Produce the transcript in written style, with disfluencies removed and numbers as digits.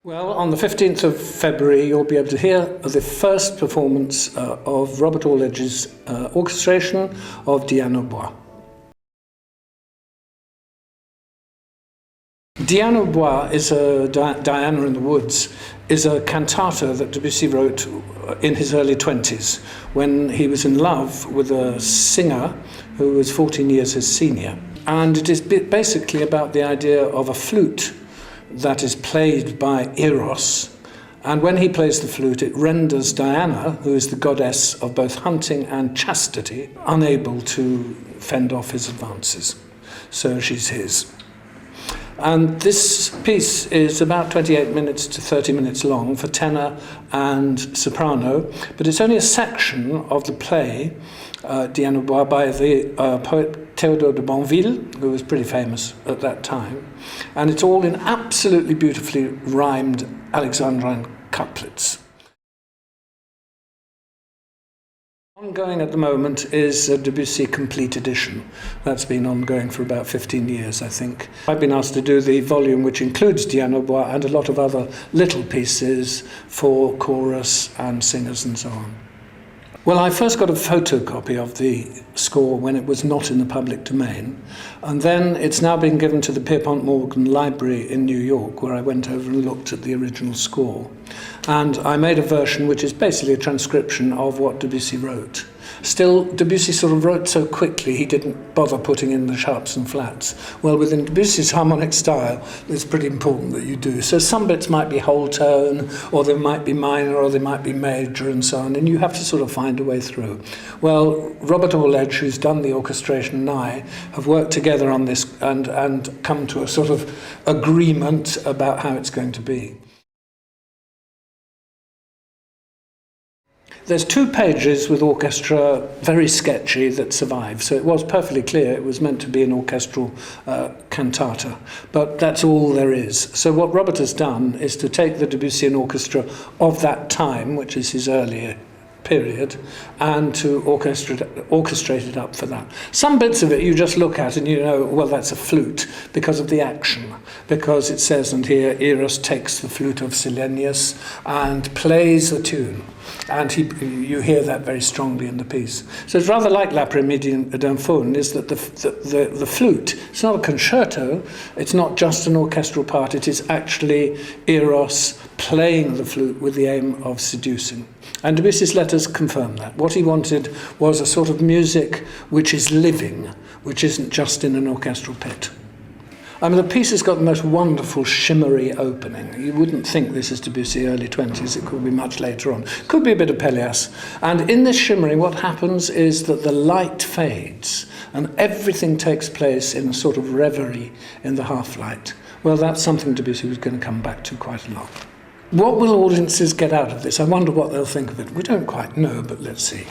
Well, on the 15th of February, you'll be able to hear the first performance of Robert Orledge's orchestration of Diane Bois. Diane Bois is Diana in the Woods, is a cantata that Debussy wrote in his early 20s when he was in love with a singer who was 14 years his senior. And it is basically about the idea of a flute that is played by Eros, and when he plays the flute it renders Diana, who is the goddess of both hunting and chastity, unable to fend off his advances. So she's his. And this piece is about 28 minutes to 30 minutes long for tenor and soprano, but it's only a section of the play Diane Bois by the poet Théodore de Banville, who was pretty famous at that time. And it's all in absolutely beautifully rhymed Alexandrine couplets. Ongoing at the moment is a Debussy complete edition. That's been ongoing for about 15 years, I think. I've been asked to do the volume which includes Diane Bois and a lot of other little pieces for chorus and singers and so on. Well, I first got a photocopy of the score when it was not in the public domain, and then it's now been given to the Pierpont Morgan Library in New York, where I went over and looked at the original score. And I made a version which is basically a transcription of what Debussy wrote. Still, Debussy sort of wrote so quickly he didn't bother putting in the sharps and flats. Well, within Debussy's harmonic style, it's pretty important that you do. So some bits might be whole tone, or they might be minor, or they might be major, and so on, and you have to sort of find a way through. Well, Robert Orledge, who's done the orchestration, and I have worked together on this and come to a sort of agreement about how it's going to be. There's 2 pages with orchestra, very sketchy, that survive. So it was perfectly clear it was meant to be an orchestral cantata. But that's all there is. So what Robert has done is to take the Debussyan orchestra of that time, which is his earlier period, and to orchestrate it up for that. Some bits of it you just look at and you know, well, that's a flute because of the action, because it says, and here Eros takes the flute of Silenius and plays a tune. And you hear that very strongly in the piece. So it's rather like L'après-midi d'un faune, is that the flute, it's not a concerto, it's not just an orchestral part, it is actually Eros playing the flute with the aim of seducing. And Debussy's letters confirm that. What he wanted was a sort of music which is living, which isn't just in an orchestral pit. I mean, the piece has got the most wonderful shimmery opening. You wouldn't think this is Debussy early 20s. It could be much later on. Could be a bit of Pelléas. And in this shimmery, what happens is that the light fades and everything takes place in a sort of reverie in the half-light. Well, that's something Debussy was going to come back to quite a lot. What will audiences get out of this? I wonder what they'll think of it. We don't quite know, but let's see.